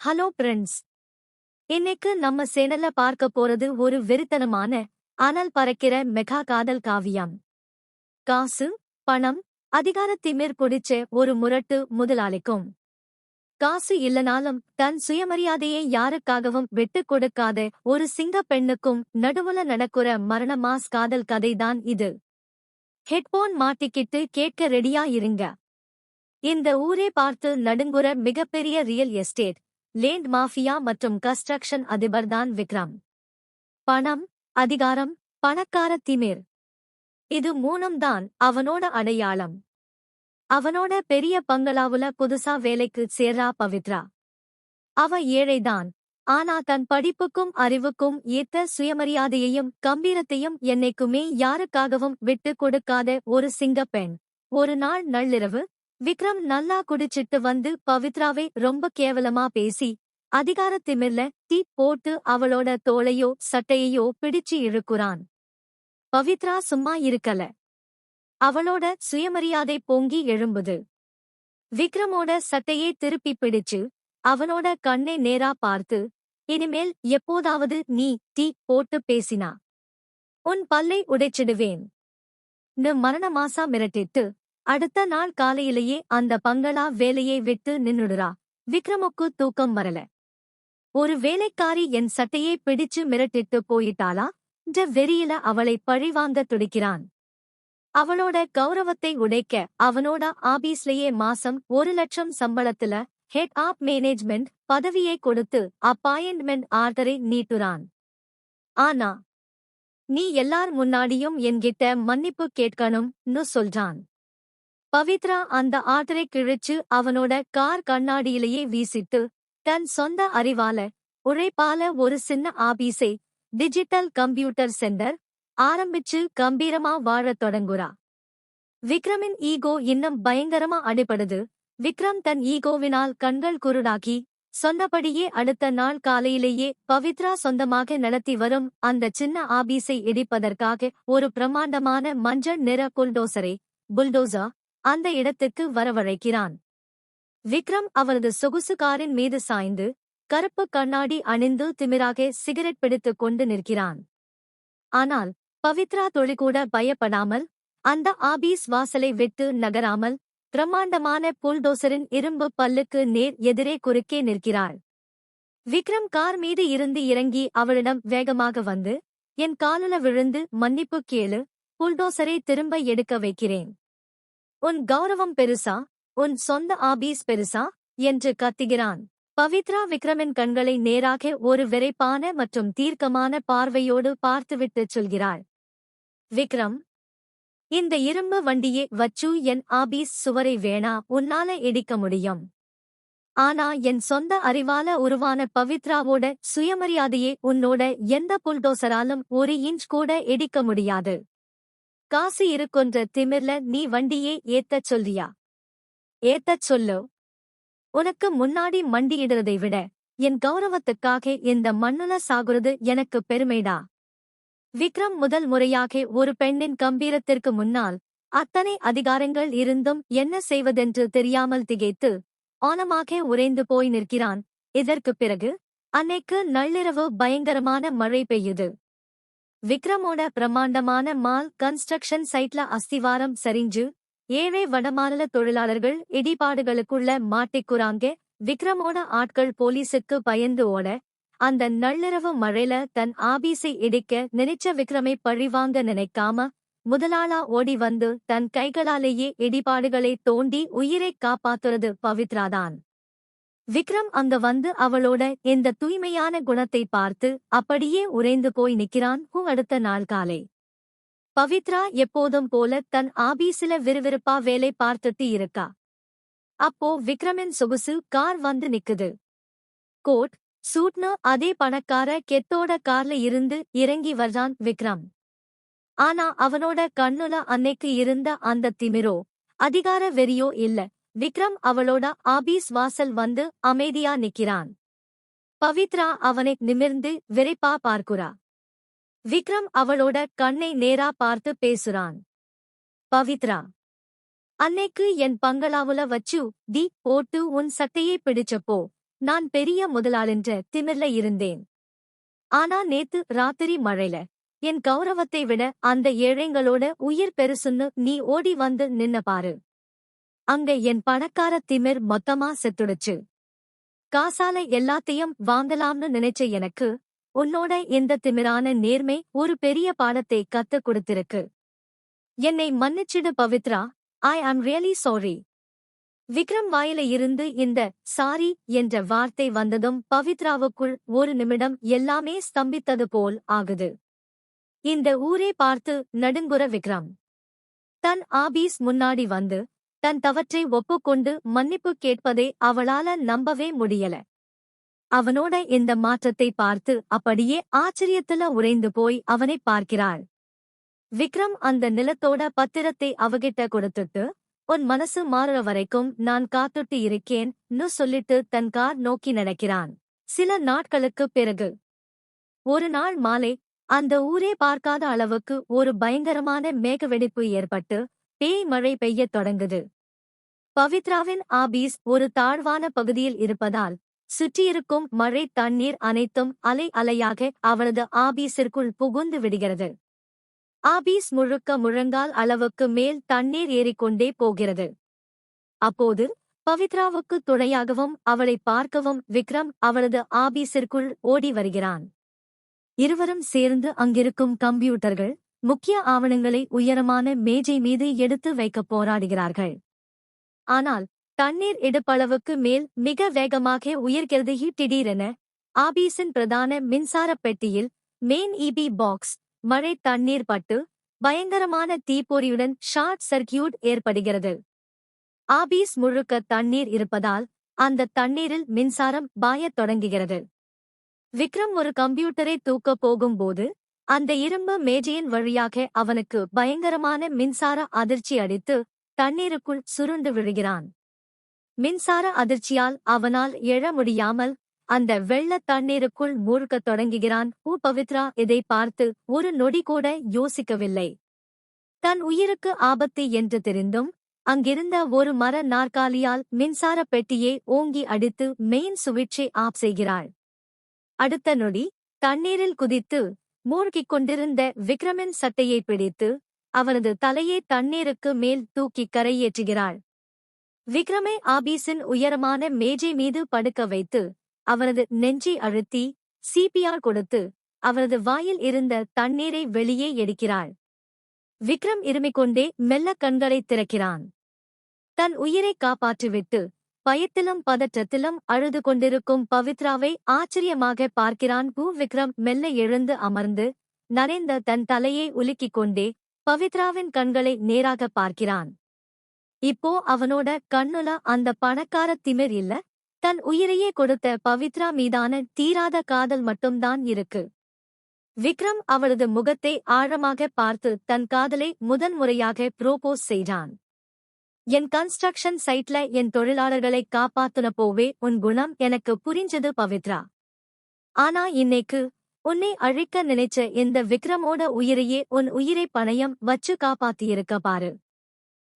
Hello friends. இன்னைக்கு நம்ம சேனல்ல பார்க்க போறது ஒரு வெறித்தனமான அனல் பறக்கிற மெகா காதல் காவியம். காசு, பணம், அதிகார திமிர் பிடிச்ச ஒரு முரட்டு முதலாளிக்கும் காசு இல்லனாலும் தன் சுயமரியாதையை யாருக்காகவும் விட்டுக் கொடுக்காத ஒரு சிங்க பெண்ணுக்கும் நடுவுல நடக்குற மரண மாஸ் காதல் கதைதான் இது. ஹெட்போன் மாட்டிக்கிட்டு கேட்க ரெடியா இருங்க. இந்த ஊரே பார்த்து நடுங்குற மிகப்பெரிய ரியல் எஸ்டேட், லேண்ட் மாஃபியா மற்றும் கன்ஸ்ட்ரக்ஷன் அதிபர்தான் விக்ரம். பணம், அதிகாரம், பணக்கார திமிர், இது மூணும் தான் அவனோட அடையாளம். அவனோட பெரிய பங்களாவுல புதுசா வேலைக்கு சேர்றா பவித்ரா. அவ ஏழைதான், ஆனா தன் படிப்புக்கும் அறிவுக்கும் ஏத்த சுயமரியாதையையும் கம்பீரத்தையும் என்னைக்குமே யாருக்காகவும் விட்டுக் கொடுக்காத ஒரு சிங்கப்பெண். ஒரு நாள் நள்ளிரவு விக்ரம் நல்லா குடிச்சிட்டு வந்து பவித்ராவை ரொம்ப கேவலமா பேசி அதிகார திமிர்ல தீ போட்டு அவளோட தோளையோ சட்டையையோ பிடிச்சு இழுக்குறான். பவித்ரா சும்மா இருக்கல. அவளோட சுயமரியாதை பொங்கி எழும்புது. விக்ரமோட சட்டையை திருப்பி பிடிச்சு அவனோட கண்ணை நேரா பார்த்து, இனிமேல் எப்போதாவது நீ தீ போட்டு பேசினா உன் பல்லை உடைச்சிடுவேன் மரண மாசா மிரட்டிட்டு அடுத்த நாள் காலையிலேயே அந்த பங்களா வேலையை விட்டு நின்னுடுறா. விக்ரமுக்கு தூக்கம் வரல. ஒரு வேலைக்காரி என் சட்டையை பிடிச்சு மிரட்டிட்டு போயிட்டாளா வெறியில அவளை பழிவாங்க துடிக்கிறான். அவளோட கௌரவத்தை உடைக்க அவனோட ஆபீஸ்லயே மாசம் 1,00,000 சம்பளத்துல ஹெட் ஆப் மேனேஜ்மெண்ட் பதவியை கொடுத்து அப்பாயின்ட்மெண்ட் ஆர்டரை நீட்டுறான். ஆனா நீ எல்லார் முன்னாடியும் என்கிட்ட மன்னிப்பு கேட்கணும்னு சொல்றான். பவித்ரா அந்த ஆர்டரை கிழிச்சு அவனோட கார் கண்ணாடியிலேயே வீசிட்டு தன் சொந்த அறிவால உழைப்பால ஒரு சின்ன ஆபீஸை, டிஜிட்டல் கம்ப்யூட்டர் சென்டர் ஆரம்பிச்சு கம்பீரமா வாழத் தொடங்குறா. விக்ரமின் ஈகோ இன்னும் பயங்கரமா அடிபடுது. விக்ரம் தன் ஈகோவினால் கண்கள் குருடாக்கி சொன்னபடியே அடுத்த நாள் காலையிலேயே பவித்ரா சொந்தமாக நடத்தி வரும் அந்த சின்ன ஆபீஸை இடிப்பதற்காக ஒரு பிரமாண்டமான மஞ்சள் நிற புல்டோசர் அந்த இடத்துக்கு வரவழைக்கிறான். விக்ரம் அவரது சொகுசு காரின் மீது சாய்ந்து கருப்பு கண்ணாடி அணிந்து திமிராக சிகரெட் பிடித்துக் கொண்டு நிற்கிறான். ஆனால் பவித்ரா துளிகூட பயப்படாமல் அந்த ஆபீஸ் வாசலை விட்டு நகராமல் பிரம்மாண்டமான புல்டோசரின் இரும்பு பல்லுக்கு நேர் எதிரே குறுக்கே நிற்கிறாள். விக்ரம் கார் மீது இருந்து இறங்கி அவளிடம் வேகமாக வந்து, என் காலுல விழுந்து மன்னிப்பு கேளு, புல்டோசரை திரும்ப எடுக்க வைக்கிறேன். உன் கௌரவம் பெருசா, உன் சொந்த ஆபீஸ் பெருசா என்று கத்துகிறான். பவித்ரா விக்ரமின் கண்களை நேராக ஒரு விரைப்பான மற்றும் தீர்க்கமான பார்வையோடு பார்த்துவிட்டுச் சொல்கிறாள். விக்ரம், இந்த இரும்பு வண்டியே வச்சு என் ஆபீஸ் சுவரை வேணா உன்னால இடிக்க முடியும். ஆனா என் சொந்த அறிவால உருவான பவித்ராவோட சுயமரியாதையே உன்னோட எந்த புல்டோசராலும் 1 இன்ச் கூட இடிக்க முடியாது. காசு இருக்குன்ற திமிர்ல நீ வண்டியே ஏத்தச் சொல்றியா? ஏத்தச் சொல்லு. உனக்கு முன்னாடி மண்டியிடுறதை விட என் கௌரவத்துக்காக இந்த மண்ணுல சாகுறது எனக்கு பெருமைடா. விக்ரம் முதல் முறையாக ஒரு பெண்ணின் கம்பீரத்திற்கு முன்னால் அத்தனை அதிகாரங்கள் இருந்தும் என்ன செய்வதென்று தெரியாமல் திகைத்து ஆனமாக உறைந்து போய் நிற்கிறான். இதற்குப் பிறகு அன்னைக்கு நள்ளிரவு பயங்கரமான மழை பெய்யுது. விக்ரமோட பிரமாண்டமான மால் கன்ஸ்ட்ரக்ஷன் சைட்ல அஸ்திவாரம் சரிஞ்சு ஏழை வடமாநில தொழிலாளர்கள் இடிபாடுகளுக்குள்ள மாட்டிக்குறாங்க. விக்ரமோட ஆட்கள் போலீசுக்கு பயந்து ஓட அந்த நள்ளிரவு மழையில தன் ஆபீஸை இடிக்க நினைச்ச விக்ரமை பழிவாங்க நினைக்காம முதலாளா ஓடி வந்து தன் கைகளாலேயே இடிபாடுகளை தோண்டி உயிரை காப்பாத்துறது பவித்ராதான். விக்ரம் அங்க வந்து அவளோட இந்த தூய்மையான குணத்தை பார்த்து அப்படியே உறைந்து போய் நிக்கிறான். அடுத்த நாள் காலை பவித்ரா எப்போதும் போல தன் ஆபீஸில விறுவிறுப்பா வேலை பார்த்துட்டு இருக்கா. அப்போ விக்ரமின் சொகுசு கார் வந்து நிக்குது. கோட் சூட்னு அதே பணக்கார கெத்தோட கார்ல இருந்து இறங்கி வர்றான் விக்ரம். ஆனா அவனோட கண்ணுல அன்னைக்கு இருந்த அந்த திமிரோ அதிகார வெறியோ இல்ல. விக்ரம் அவளோட ஆபீஸ் வாசல் வந்து அமைதியா நிக்கிறான். பவித்ரா அவனை நிமிர்ந்து விரைப்பா பார்க்குறா. விக்ரம் அவளோட கண்ணை நேரா பார்த்து பேசுறான். பவித்ரா, அன்னைக்கு என் பங்களாவுல வச்சு தீ போட்டு உன் சட்டையை பிடிச்சப்போ நான் பெரிய முதலாளின்ற திமிர்ல இருந்தேன். ஆனா நேத்து ராத்திரி மழைல என் கௌரவத்தை விட அந்த ஏழைங்களோட உயிர் பெருசுன்னு நீ ஓடி வந்து நின்ன பாரு. அங்க என் பணக்கார திமிர் மொத்தமா செத்துடுச்சு. காசால எல்லாத்தையும் வாங்கலாம்னு நினைச்ச எனக்கு உன்னோட இந்த திமிரான நேர்மை ஒரு பெரிய பாடத்தை கத்துக் கொடுத்திருக்கு. என்னை மன்னிச்சிடு பவித்ரா, ஐ ஆம் ரியலி சாரி. விக்ரம் வாயில இருந்து இந்த சாரி என்ற வார்த்தை வந்ததும் பவித்ராவுக்குள் ஒரு நிமிடம் எல்லாமே ஸ்தம்பித்தது போல் ஆகுது. இந்த ஊரே பார்த்து நடுங்குற விக்ரம் தன் ஆபீஸ் முன்னாடி வந்து தன் தவற்றை ஒப்புக்கொண்டு மன்னிப்பு கேட்பதை அவளால நம்பவே முடியல. அவனோட இந்த மாற்றத்தை பார்த்து அப்படியே ஆச்சரியத்துல உறைந்து போய் அவனை பார்க்கிறாள். விக்ரம் அந்த நிலத்தோட பத்திரத்தை அவகிட்ட கொடுத்துட்டு, உன் மனசு மாறுற வரைக்கும் நான் காத்துட்டு இருக்கேன்னு சொல்லிட்டு தன் கார் நோக்கி நடக்கிறான். சில நாட்களுக்குப் பிறகு ஒரு நாள் மாலை அந்த ஊரே பார்க்காத அளவுக்கு ஒரு பயங்கரமான மேகவெடிப்பு ஏற்பட்டு பேய் மழை பெய்யத் தொடங்குது. பவித்ராவின் ஆபீஸ் ஒரு தாழ்வான பகுதியில் இருப்பதால் சுற்றியிருக்கும் மழை தண்ணீர் அனைத்தும் அலை அலையாக அவளது ஆபீஸிற்குள் புகுந்து விடுகிறது. ஆபீஸ் முழுக்க முழங்கால் அளவுக்கு மேல் தண்ணீர் ஏறிக்கொண்டே போகிறது. அப்போது பவித்ராவுக்கு துணையாகவும் அவளை பார்க்கவும் விக்ரம் அவளது ஆபீஸிற்குள் ஓடி வருகிறான். இருவரும் சேர்ந்து அங்கிருக்கும் கம்ப்யூட்டர்கள், முக்கிய ஆவணங்களை உயரமான மேஜை மீது எடுத்து வைக்கப் போராடுகிறார்கள். ஆனால் தண்ணீர் இடுப்பளவுக்கு மேல் மிக வேகமாக உயர்கிறது. திடீரென ஆபீஸின் பிரதான மின்சாரப் பெட்டியில் மெயின் இபி பாக்ஸ் மழை தண்ணீர் பட்டு பயங்கரமான தீப்பொறியுடன் ஷார்ட் சர்க்கியூட் ஏற்படுகிறது. ஆபீஸ் முழுக்க தண்ணீர் இருப்பதால் அந்த தண்ணீரில் மின்சாரம் பாயத் தொடங்குகிறது. விக்ரம் ஒரு கம்ப்யூட்டரை தூக்கப் போகும்போது அந்த இரும்பு மேஜையின் வழியாக அவனுக்கு பயங்கரமான மின்சார அதிர்ச்சி அடித்து தண்ணீருக்குள் சுருண்டு விழுகிறான். மின்சார அதிர்ச்சியால் அவனால் எழ முடியாமல் அந்த வெள்ள தண்ணீருக்குள் மூழ்கத் தொடங்குகிறான். பவித்ரா இதை பார்த்து ஒரு நொடி கூட யோசிக்கவில்லை. தன் உயிருக்கு ஆபத்து என்று தெரிந்தும் அங்கிருந்த ஒரு மர நாற்காலியால் மின்சார பெட்டியை ஓங்கி அடித்து மெயின் சுவிட்சை ஆஃப் செய்கிறாள். அடுத்த நொடி தண்ணீரில் குதித்து மூழ்கிக் கொண்டிருந்த விக்ரமின் சட்டையை பிடித்து அவனது தலையை தண்ணீருக்கு மேல் தூக்கி கரையேற்றுகிறாள். விக்ரமை ஆபீஸின் உயரமான மேஜை மீது படுக்க வைத்து அவனது நெஞ்சை அழுத்தி சிபிஆர் கொடுத்து அவனது வாயில் இருந்த தண்ணீரை வெளியே எடுக்கிறாள். விக்ரம் இருமிக்கொண்டே மெல்ல கண்களை திறக்கிறான். தன் உயிரை காப்பாற்றிவிட்டு பயத்திலும் பதற்றத்திலும் அழுது கொண்டிருக்கும் பவித்ராவை ஆச்சரியமாக பார்க்கிறான். விக்ரம் மெல்ல எழுந்து அமர்ந்து நரைந்த தன் தலையை உலுக்கிக் கொண்டே பவித்ராவின் கண்களை நேராக பார்க்கிறான். இப்போ அவனோட கண்ணுல அந்த பணக்கார திமிர் இல்ல, தன் உயிரையே கொடுத்த பவித்ரா மீதான தீராத காதல் மட்டும்தான் இருக்கு. விக்ரம் அவளது முகத்தை ஆழமாக பார்த்து தன் காதலை முதன்முறையாக ப்ரோபோஸ் செய்தான். என் கன்ஸ்ட்ரக்ஷன் சைட்ல என் தொழிலாளர்களை காப்பாத்துனப்போவே உன் குணம் எனக்கு புரிஞ்சது பவித்ரா. ஆனா இன்னைக்கு உன்னை அழிக்க நினைச்ச இந்த விக்ரமோட உயிரையே உன் உயிரை பணயம் வச்சு காப்பாத்தியிருக்க பாரு.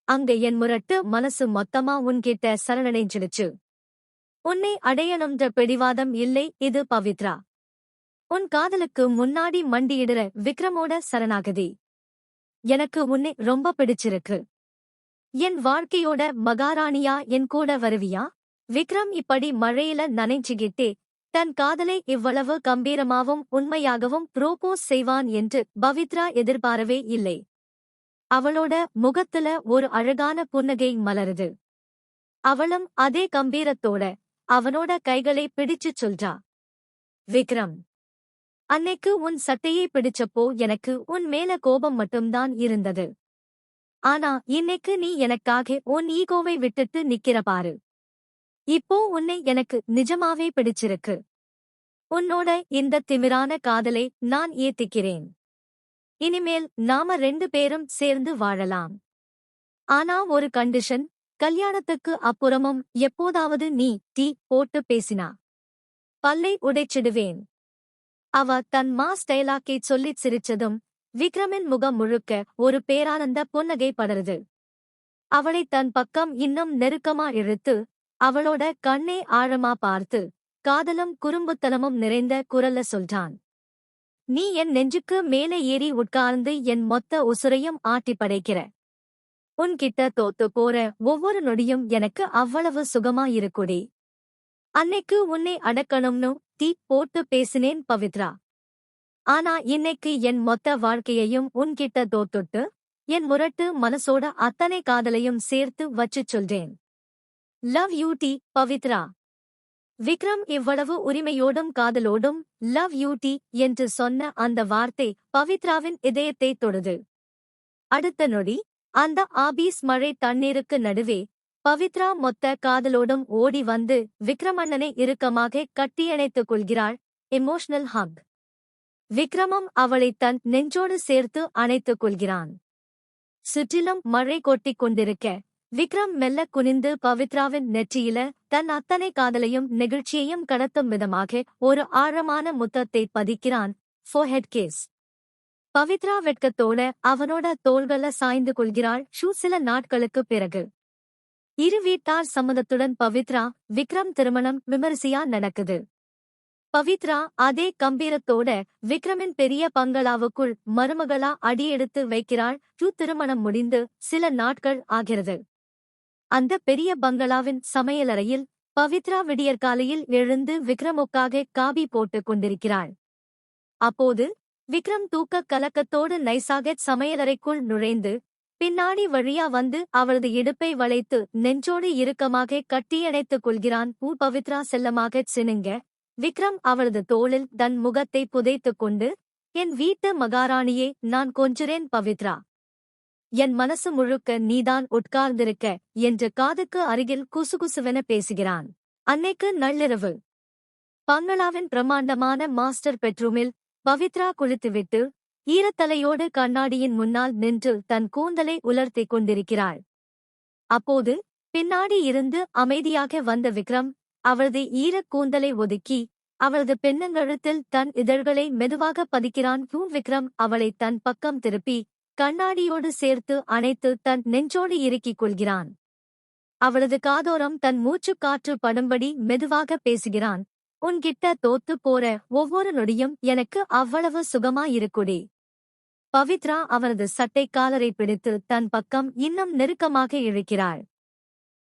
அங்க என் முரட்டு மனசு மொத்தமா உன்கிட்ட சரணடைஞ்சிடுச்சு. உன்னை அடையணும்ன்ற பிடிவாதம் இல்லை இது பவித்ரா. உன் காதலுக்கு முன்னாடி மண்டியிடுற விக்ரமோட சரணாகதி. எனக்கு உன்னை ரொம்ப பிடிச்சிருக்கு. என் வாழ்க்கையோட மகாராணியா என் கூட வருவியா? விக்ரம் இப்படி மழையில நனைஞ்சுகிட்டே தன் காதலை இவ்வளவு கம்பீரமாவும் உண்மையாகவும் ப்ரோபோஸ் செய்வான் என்று பவித்ரா எதிர்பாரவே இல்லை. அவளோட முகத்துல ஒரு அழகான புன்னகை மலருது. அவளும் அதே கம்பீரத்தோட அவனோட கைகளை பிடிச்சுச் சொல்றா. விக்ரம், அன்னைக்கு உன் சட்டையை பிடிச்சப்போ எனக்கு உன் மேல கோபம் மட்டும்தான் இருந்தது. ஆனா இன்னைக்கு நீ எனக்காக உன் ஈகோவை விட்டுட்டு நிக்கிற பாரு. இப்போ உன்னை எனக்கு நிஜமாவே பிடிச்சிருக்கு. உன்னோட இந்த திமிரான காதலை நான் ஏத்துக்கிறேன். இனிமேல் நாம 2 பேரும் சேர்ந்து வாழலாம். ஆனா ஒரு கண்டிஷன், கல்யாணத்துக்கு அப்புறமும் எப்போதாவது நீ டீ போட்டு பேசினா பல்லை உடைச்சிடுவேன். அவ தன் மாஸ் டயலாக்கை சொல்லிச் சிரிச்சதும் விக்ரமின் முகம் முழுக்க ஒரு பேரானந்த புன்னகை படருது. அவளை தன் பக்கம் இன்னும் நெருக்கமா இழுத்து அவளோட கண்ணே ஆழமா பார்த்து காதலும் குறும்புத்தனமும் நிறைந்த குரல்ல சொல்றான். நீ என் நெஞ்சுக்கு மேலே ஏறி உட்கார்ந்து என் மொத்த உசுரையும் ஆட்டி படைக்கிற. உன்கிட்ட தோத்து போற ஒவ்வொரு நொடியும் எனக்கு அவ்வளவு சுகமா இருக்குடி. அன்னைக்கு உன்னை அடக்கணும்னு தீ போட்டு பேசினேன் பவித்ரா. ஆனா இன்னைக்கு என் மொத்த வாழ்க்கையையும் உன்கிட்ட தோத்துட்டு என் முரட்டு மனசோட அத்தனை காதலையும் சேர்த்து வச்சு சொல்றேன். லவ் யூ டி பவித்ரா. விக்ரம் இவ்வளவு உரிமையோடும் காதலோடும் லவ் யூ டி என்று சொன்ன அந்த வார்த்தை பவித்ராவின் இதயத்தை தொடுது. அடுத்த நொடி அந்த ஆபீஸ் மழை தண்ணீருக்கு நடுவே பவித்ரா மொத்த காதலோடும் ஓடி வந்து விக்ரமண்ணனை இறுக்கமாக கட்டியணைத்துக் கொள்கிறாள். எமோஷனல் ஹக். விக்ரமும் அவளை தன் நெஞ்சோடு சேர்த்து அணைத்துக் கொள்கிறான். சுற்றிலும் மழை கொட்டிக் கொண்டிருக்க விக்ரம் மெல்ல குனிந்து பவித்ராவின் நெற்றியில தன் அத்தனை காதலையும் நெகிழ்ச்சியையும் கடத்தும் விதமாக ஒரு ஆழமான முத்தத்தை பதிக்கிறான். Forehead kiss. பவித்ரா வெட்கத்தோட அவனோட தோள்கள சாய்ந்து கொள்கிறாள். சில நாட்களுக்குப் பிறகு இரு வீட்டார் சம்மதத்துடன் பவித்ரா விக்ரம் திருமணம் விமரிசையா நடக்குது. பவித்ரா அதே கம்பீரத்தோட விக்ரமின் பெரிய பங்களாவுக்குள் மருமகளா அடியெடுத்து வைக்கிறாள். திருமணம் முடிந்து சில நாட்கள் ஆகிறது. அந்த பெரிய பங்களாவின் சமையலறையில் பவித்ரா விடியற்காலையில் எழுந்து விக்ரமுக்காக காபி போட்டுக் கொண்டிருக்கிறாள். அப்போது விக்ரம் தூக்கக் கலக்கத்தோடு நைசாக சமையலறைக்குள் நுழைந்து பின்னாடி வழியா வந்து அவளது இடுப்பை வளைத்து நெஞ்சோடு இறுக்கமாக கட்டியணைத்துக் கொள்கிறான். பவித்ரா செல்லமாகச் சினுங்க விக்ரம் அவளது தோளில் தன் முகத்தை புதைத்துக் கொண்டு, என் வீட்டு மகாராணியே, நான் கொஞ்சுறேன் பவித்ரா. என் மனசு முழுக்க நீதான் உட்கார்ந்திருக்க என்று காதுக்கு அருகில் குசுகுசுவென பேசுகிறான். அன்னைக்கு நள்ளிரவு பங்களாவின் பிரமாண்டமான மாஸ்டர் பெட்ரூமில் பவித்ரா குளித்துவிட்டு ஈரத்தலையோடு கண்ணாடியின் முன்னால் நின்று தன் கூந்தலை உலர்த்திக் கொண்டிருக்கிறாள். அப்போது பின்னாடி இருந்து அமைதியாக வந்த விக்ரம் அவளது ஈரக் கூந்தலை ஒதுக்கி அவளது பெண்ணங்கழுத்தில் தன் இதழ்களை மெதுவாக பதிக்கிறான். விக்ரம் அவளை தன் பக்கம் திருப்பி கண்ணாடியோடு சேர்த்து அணைத்து தன் நெஞ்சோடு இறுக்கிக் கொள்கிறான். அவளது காதோரம் தன் மூச்சுக் காற்று படும்படி மெதுவாக பேசுகிறான். உன்கிட்ட தோத்து போற ஒவ்வொரு நொடியும் எனக்கு அவ்வளவு சுகமா இருக்குடி. பவித்ரா அவரது சட்டை காலரை பிடித்து தன் பக்கம் இன்னும் நெருக்கமாக இழுக்கிறாள்.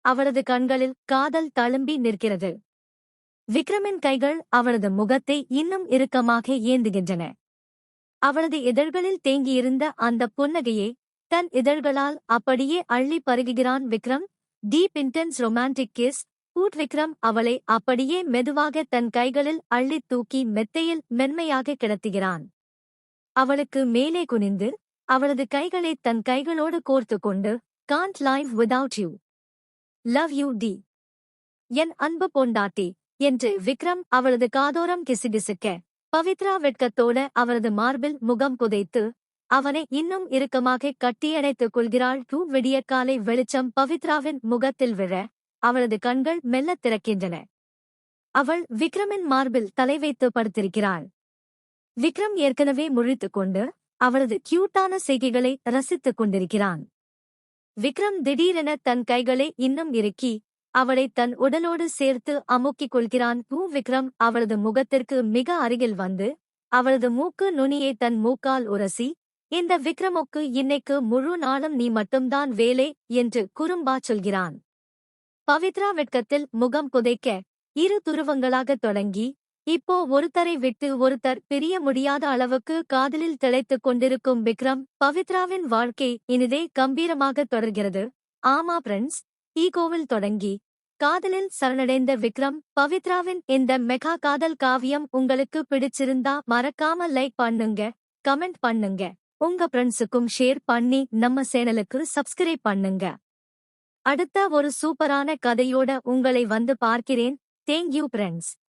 அவளது கண்களில் காதல் தழும்பி நிற்கிறது. விக்ரமின் கைகள் அவளது முகத்தை இன்னும் இறுக்கமாக ஏந்துகின்றன. அவளது இதழ்களில் தேங்கியிருந்த அந்த புன்னகையை தன் இதழ்களால் அப்படியே அள்ளி பருகுகிறான் Vikram. Deep intense romantic kiss. Vikram அவளை அப்படியே மெதுவாக தன் கைகளில் அள்ளித் தூக்கி மெத்தையில் மென்மையாக கிடத்துகிறான். அவளுக்கு மேலே குனிந்து அவளது கைகளை தன் கைகளோடு கோர்த்து கொண்டு, can't live without you. Love you டி. என் அன்பு பொண்டாட்டி என்று விக்ரம் அவளது காதோரம் கிசுகிசுக்க, பவித்ரா வெட்கத்தோட அவரது மார்பில் முகம் புதைத்து அவனை இன்னும் இறுக்கமாக கட்டியணைத்துக் கொள்கிறாள். விடியற்காலை வெளிச்சம் பவித்ராவின் முகத்தில் விழ அவளது கண்கள் மெல்லத் திறக்கின்றன. அவள் விக்ரமின் மார்பில் தலை வைத்து படுத்திருக்கிறாள். விக்ரம் ஏற்கனவே முழித்துக் கொண்டு அவளது கியூட்டான செய்கைகளை ரசித்துக் கொண்டிருக்கிறான். விக்ரம் திடீரென தன் கைகளை இன்னும் இறுக்கி அவளை தன் உடலோடு சேர்த்து அமுக்கிக் கொள்கிறான். விக்ரம் அவளது முகத்திற்கு மிக அருகில் வந்து அவளது மூக்கு நுனியை தன் மூக்கால் உரசி, இந்த விக்ரமுக்கு இன்னைக்கு முழு நாளும் நீ மட்டும்தான் வேலை என்று குறும்பா சொல்கிறான். பவித்ரா வெட்கத்தில் முகம் புதைக்க இரு துருவங்களாகத் தொடங்கி இப்போ ஒருத்தரை விட்டு ஒருத்தர் பிரிய முடியாத அளவுக்கு காதலில் திளைத்துக் கொண்டிருக்கும் விக்ரம் பவித்ராவின் வாழ்க்கை இனிதே கம்பீரமாக தொடர்கிறது. ஆமா ஃப்ரெண்ட்ஸ், ஈகோவில் தொடங்கி காதலில் சரணடைந்த விக்ரம் பவித்ராவின் இந்த மெகா காதல் காவியம் உங்களுக்கு பிடிச்சிருந்தா மறக்காம லைக் பண்ணுங்க, கமெண்ட் பண்ணுங்க, உங்க ஃப்ரெண்ட்ஸுக்கும் ஷேர் பண்ணி நம்ம சேனலுக்கு சப்ஸ்கிரைப் பண்ணுங்க. அடுத்த ஒரு சூப்பரான கதையோட உங்களை வந்து பார்க்கிறேன். Thank you friends.